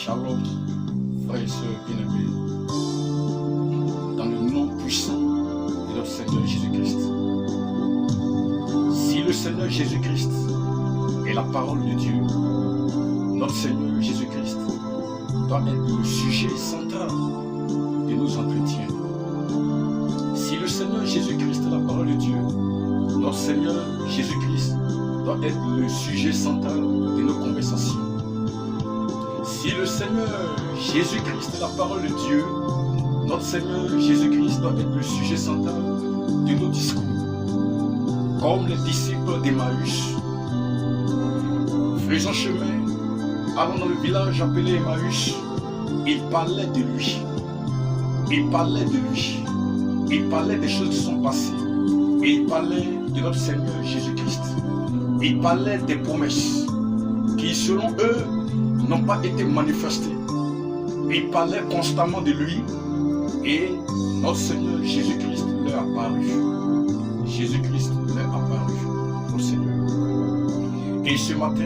Shalom, frères et sœurs bien-aimés, dans le nom puissant de notre Seigneur Jésus-Christ. Si le Seigneur Jésus-Christ est la parole de Dieu, notre Seigneur Jésus-Christ doit être le sujet central de nos entretiens. Si le Seigneur Jésus-Christ est la parole de Dieu, notre Seigneur Jésus-Christ doit être le sujet central de nos conversations. Si le Seigneur Jésus-Christ est la parole de Dieu, notre Seigneur Jésus-Christ doit être le sujet central de nos discours. Comme les disciples d'Emmaüs, faisant chemin, allant dans le village appelé Emmaüs, ils parlaient de lui. Ils parlaient de lui. Ils parlaient des choses qui sont passées. Et ils parlaient de notre Seigneur Jésus-Christ. Ils parlaient des promesses qui, selon eux, n'ont pas été manifestées. Ils parlaient constamment de lui et notre Seigneur Jésus-Christ leur a paru. Jésus-Christ leur a paru, notre Seigneur. Et ce matin,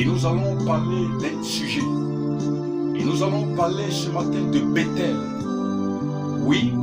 nous allons parler d'un sujet. Et nous allons parler ce matin de Bethel. Oui,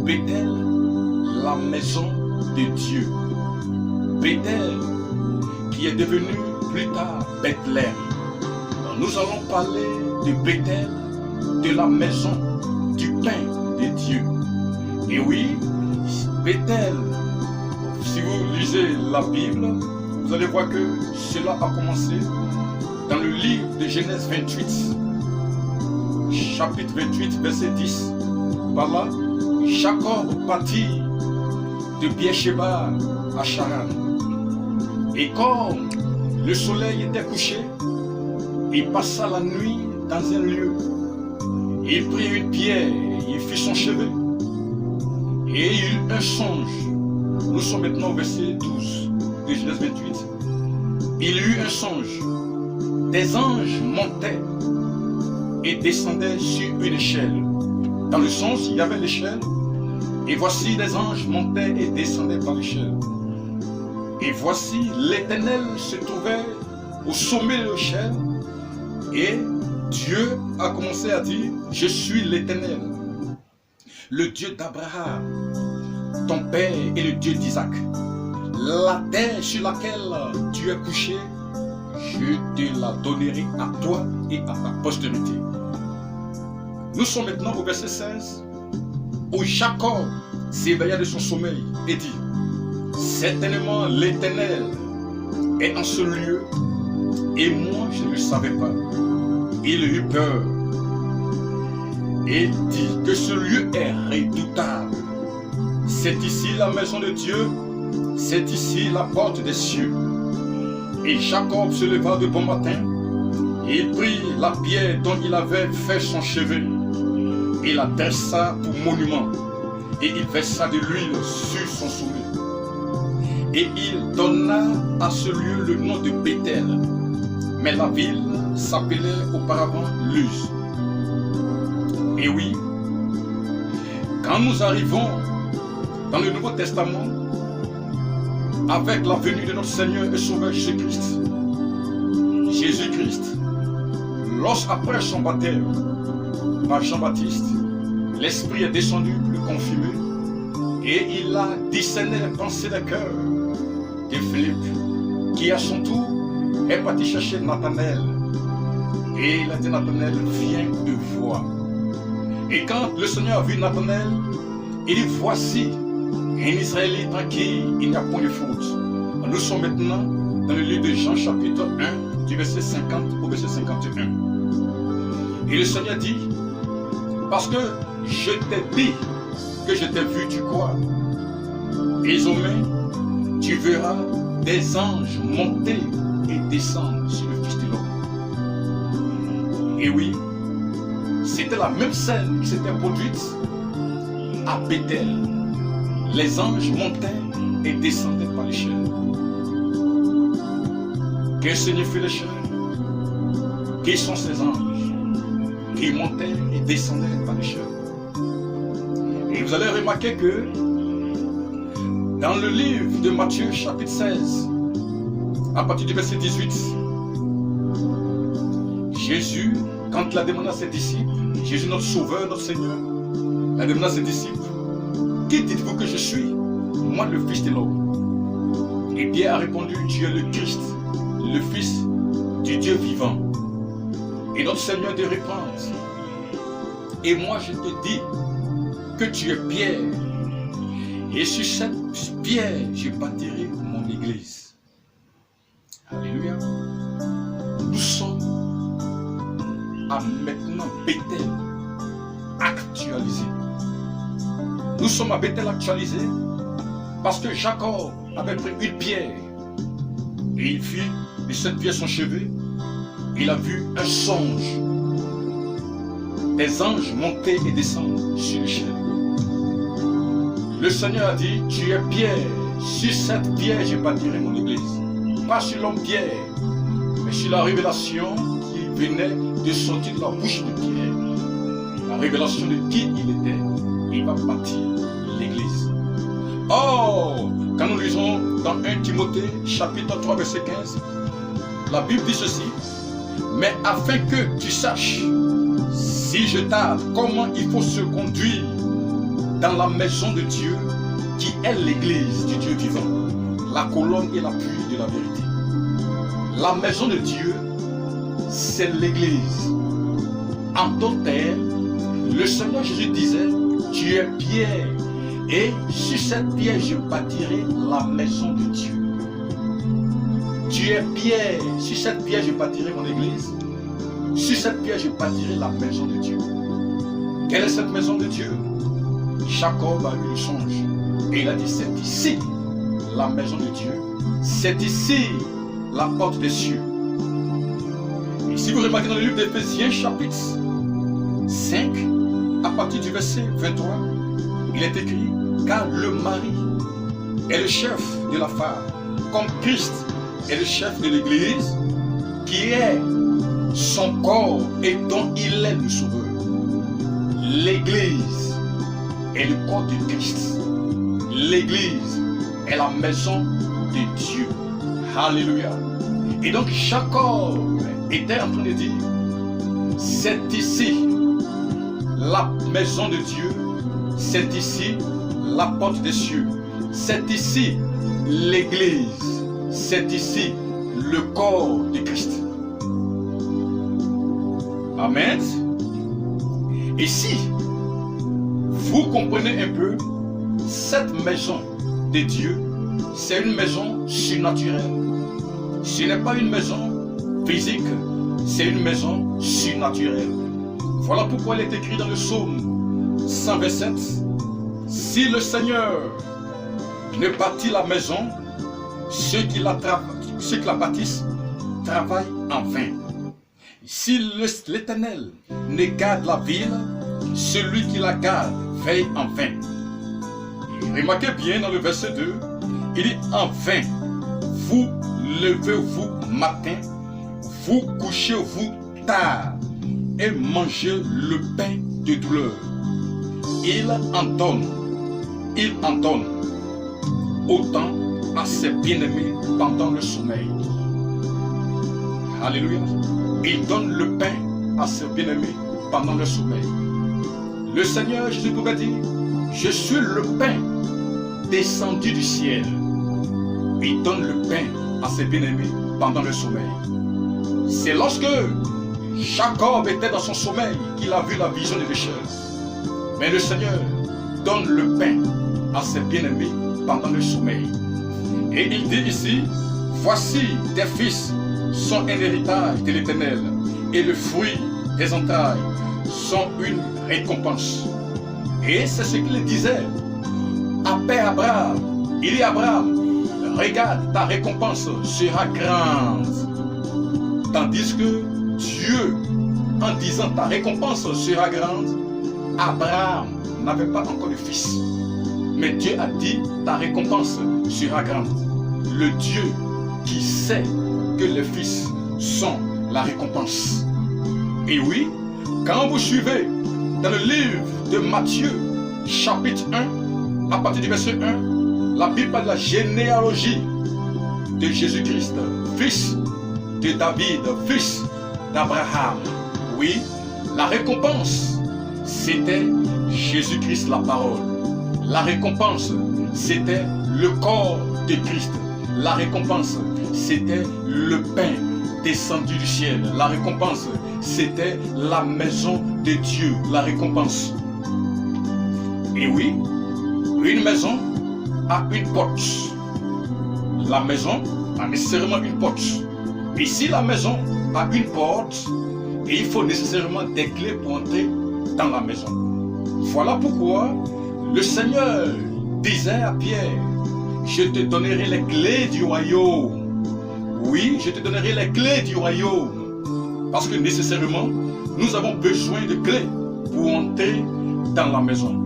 Bethel, la maison de Dieu. Bethel, qui est devenu plus tard Bethléem. Nous allons parler de Bethel, de la maison du pain de Dieu. Et oui, Bethel, si vous lisez la Bible, vous allez voir que cela a commencé dans le livre de Genèse 28, chapitre 28, verset 10. Par là, Jacob partit de Beersheba à Charan. Et comme le soleil était couché, il passa la nuit dans un lieu. Il prit une pierre, il fit son chevet. Et il eut un songe. Nous sommes maintenant au verset 12 de Genèse 28. Il eut un songe. Des anges montaient et descendaient sur une échelle. Dans le sens, il y avait l'échelle. Et voici des anges montaient et descendaient par l'échelle. Et voici l'Éternel se trouvait au sommet de l'échelle. Et Dieu a commencé à dire, je suis l'Éternel, le Dieu d'Abraham, ton père et le Dieu d'Isaac. La terre sur laquelle tu es couché, je te la donnerai à toi et à ta postérité. Nous sommes maintenant au verset 16, où Jacob s'éveilla de son sommeil et dit, certainement l'Éternel est en ce lieu, et moi je ne le savais pas. Il eut peur et dit que ce lieu est redoutable. C'est ici la maison de Dieu, c'est ici la porte des cieux. Et Jacob se leva de bon matin, et il prit la pierre dont il avait fait son chevet, et la dressa pour monument, et il versa de l'huile sur son sommet. Et il donna à ce lieu le nom de Bethel, mais la ville s'appelait auparavant Luz. Et oui, quand nous arrivons dans le Nouveau Testament, avec la venue de notre Seigneur et Sauveur Jésus-Christ, après son baptême par Jean-Baptiste, l'Esprit est descendu pour le confirmer, et il a discerné les pensées des cœurs de Philippe, qui à son tour est parti chercher Nathanaël. Et il a dit, Nathanaël, viens de voir. Et quand le Seigneur a vu Nathanaël, il dit, voici un Israélite en qui il n'y a point de faute. Nous sommes maintenant dans le livre de Jean chapitre 1, du verset 50 au verset 51. Et le Seigneur dit, parce que je t'ai dit que je t'ai vu, tu crois. Désormais, tu verras des anges monter et descendre sur le Fils de l'homme. Et oui, c'était la même scène qui s'était produite à Bethel. Les anges montaient et descendaient par l'échelle. Que signifie l'échelle? Qui sont ces anges qui montaient et descendaient par l'échelle? Et vous allez remarquer que dans le livre de Matthieu chapitre 16, à partir du verset 18, Jésus, quand il a demandé à ses disciples, Jésus notre Sauveur, notre Seigneur, il a demandé à ses disciples, qui dites-vous que je suis? Moi, le Fils de l'homme. Et Pierre a répondu, tu es le Christ, le Fils du Dieu vivant. Et notre Seigneur te répond, et moi je te dis que tu es Pierre, et sur cette pierre je bâtirai mon église. Alléluia. Nous sommes à maintenant Bethel actualisé. Nous sommes à Bethel actualisé parce que Jacob avait pris une pierre et il fit de cette pierre son chevet. Il a vu un songe. Des anges montaient et descendent sur l'échelle. Le Seigneur a dit, tu es Pierre, sur cette pierre je bâtirai mon église. Pas sur l'homme Pierre, mais sur la révélation qui venait de sortir de la bouche de Pierre. La révélation de qui il était, il va bâtir l'église. Oh, quand nous lisons dans 1 Timothée, chapitre 3, verset 15, la Bible dit ceci, mais afin que tu saches, si je tarde, comment il faut se conduire dans la maison de Dieu, qui est l'église du Dieu vivant, la colonne et l'appui de la vérité. La maison de Dieu, c'est l'église. En d'autres termes, le Seigneur Jésus disait, tu es Pierre, et sur cette pierre je bâtirai la maison de Dieu. Tu es Pierre, sur cette pierre je bâtirai mon église. Sur cette pierre je bâtirai la maison de Dieu. Quelle est cette maison de Dieu? Jacob a eu le songe et il a dit, c'est ici la maison de Dieu, c'est ici la porte des cieux. Et si vous remarquez dans le livre d'Éphésiens chapitre 5, à partir du verset 23, il est écrit, car le mari est le chef de la femme, comme Christ est le chef de l'église, qui est son corps et dont il est le sauveur. L'église est le corps de Christ. L'église est la maison de Dieu. Alléluia. Et donc Jacob était en train de dire, c'est ici la maison de Dieu, c'est ici la porte des cieux, c'est ici l'église, c'est ici le corps de Christ. Amen. Et si vous comprenez un peu, cette maison de Dieu, c'est une maison surnaturelle. Ce n'est pas une maison physique, c'est une maison surnaturelle. Voilà pourquoi il est écrit dans le psaume 127, si le Seigneur ne bâtit la maison, ceux qui la bâtissent travaillent en vain. Si l'Éternel ne garde la ville, celui qui la garde veille en vain. Et remarquez bien dans le verset 2, il dit en vain, vous levez-vous matin, vous couchez-vous tard et mangez le pain de douleur. Il en donne autant à ses bien-aimés pendant le sommeil. Alléluia. Il donne le pain à ses bien-aimés pendant le sommeil. Le Seigneur Jésus pouvait dire, je suis le pain descendu du ciel. Il donne le pain à ses bien-aimés pendant le sommeil. C'est lorsque Jacob était dans son sommeil qu'il a vu la vision de l'échelle. Mais le Seigneur donne le pain à ses bien-aimés pendant le sommeil. Et il dit ici, voici tes fils sont un héritage de l'Éternel, et le fruit des entrailles sont une récompense. Et c'est ce qu'il disait à Père Abraham. Il dit Abraham, regarde, ta récompense sera grande. Tandis que Dieu, en disant ta récompense sera grande, Abraham n'avait pas encore de fils. Mais Dieu a dit ta récompense sera grande. Le Dieu qui sait que les fils sont la récompense. Et oui, quand vous suivez dans le livre de Matthieu, chapitre 1, à partir du verset 1, la Bible parle de la généalogie de Jésus-Christ, fils de David, fils d'Abraham. Oui, la récompense, c'était Jésus-Christ la parole. La récompense, c'était le corps de Christ. La récompense, c'était le pain descendu du ciel. La récompense, c'était la maison de Dieu. La récompense. Et oui, une maison a une porte. La maison a nécessairement une porte. Et si la maison a une porte, il faut nécessairement des clés pour entrer dans la maison. Voilà pourquoi le Seigneur disait à Pierre, je te donnerai les clés du royaume. Oui, je te donnerai les clés du royaume. Parce que nécessairement, nous avons besoin de clés pour entrer dans la maison.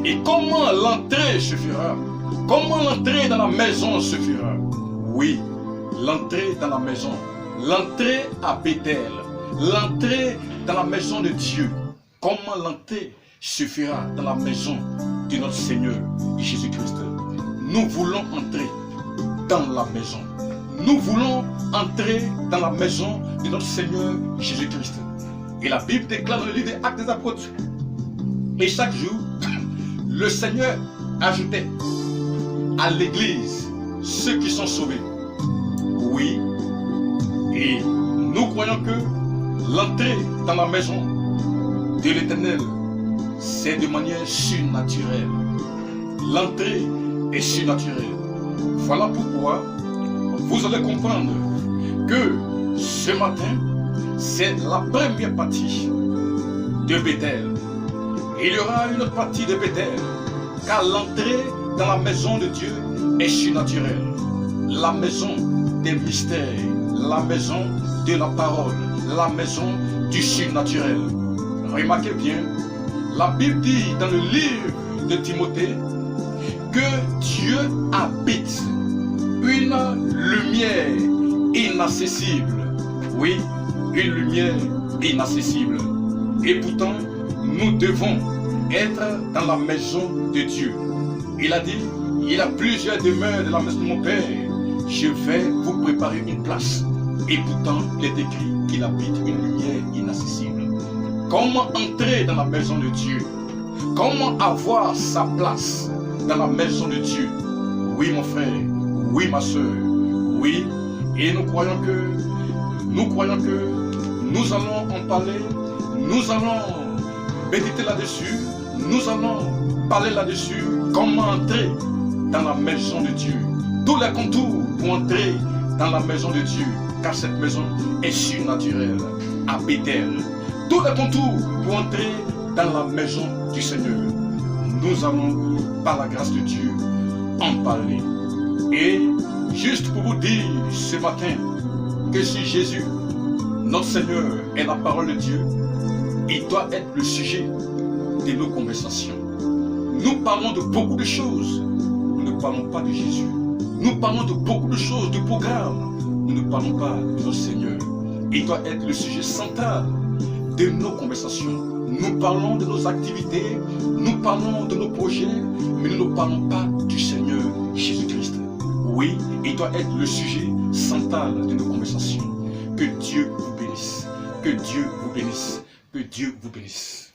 Et comment l'entrée se fera? Comment l'entrée dans la maison se fera? Oui, l'entrée dans la maison. L'entrée à Bethel. L'entrée dans la maison de Dieu. Comment l'entrée se fera dans la maison de notre Seigneur Jésus-Christ? Nous voulons entrer dans la maison. Nous voulons entrer dans la maison de notre Seigneur Jésus-Christ. Et la Bible déclare dans le livre des Actes des Apôtres. Et chaque jour, le Seigneur ajoutait à l'église ceux qui sont sauvés. Oui. Et nous croyons que l'entrée dans la maison de l'Éternel, c'est de manière surnaturelle. L'entrée est surnaturelle. Voilà pourquoi vous allez comprendre que ce matin, c'est la première partie de Bethel. Il y aura une autre partie de Bethel, car l'entrée dans la maison de Dieu est surnaturelle. La maison des mystères, la maison de la parole, la maison du surnaturel. Remarquez bien, la Bible dit dans le livre de Timothée que Dieu habite une lumière inaccessible. Oui, une lumière inaccessible. Et pourtant, nous devons être dans la maison de Dieu. Il a dit, il y a plusieurs demeures de la maison de mon Père. Je vais vous préparer une place. Et pourtant, il est écrit qu'il habite une lumière inaccessible. Comment entrer dans la maison de Dieu? Comment avoir sa place dans la maison de Dieu? Oui, mon frère, oui, ma soeur, oui. Et nous croyons que nous allons en parler, nous allons méditer là-dessus, nous allons parler là-dessus, comment entrer dans la maison de Dieu. Tous les contours pour entrer dans la maison de Dieu, car cette maison est surnaturelle, à Bethel. Tous les contours pour entrer dans la maison du Seigneur. Nous allons, par la grâce de Dieu, en parler. Et juste pour vous dire ce matin que si Jésus, notre Seigneur, est la parole de Dieu, il doit être le sujet de nos conversations. Nous parlons de beaucoup de choses, nous ne parlons pas de Jésus. Nous parlons de beaucoup de choses, de programmes, nous ne parlons pas de notre Seigneur. Il doit être le sujet central de nos conversations. Nous parlons de nos activités, nous parlons de nos projets, mais nous ne parlons pas du Seigneur Jésus-Christ. Oui, il doit être le sujet central de nos conversations. Que Dieu vous bénisse. Que Dieu vous bénisse. Que Dieu vous bénisse.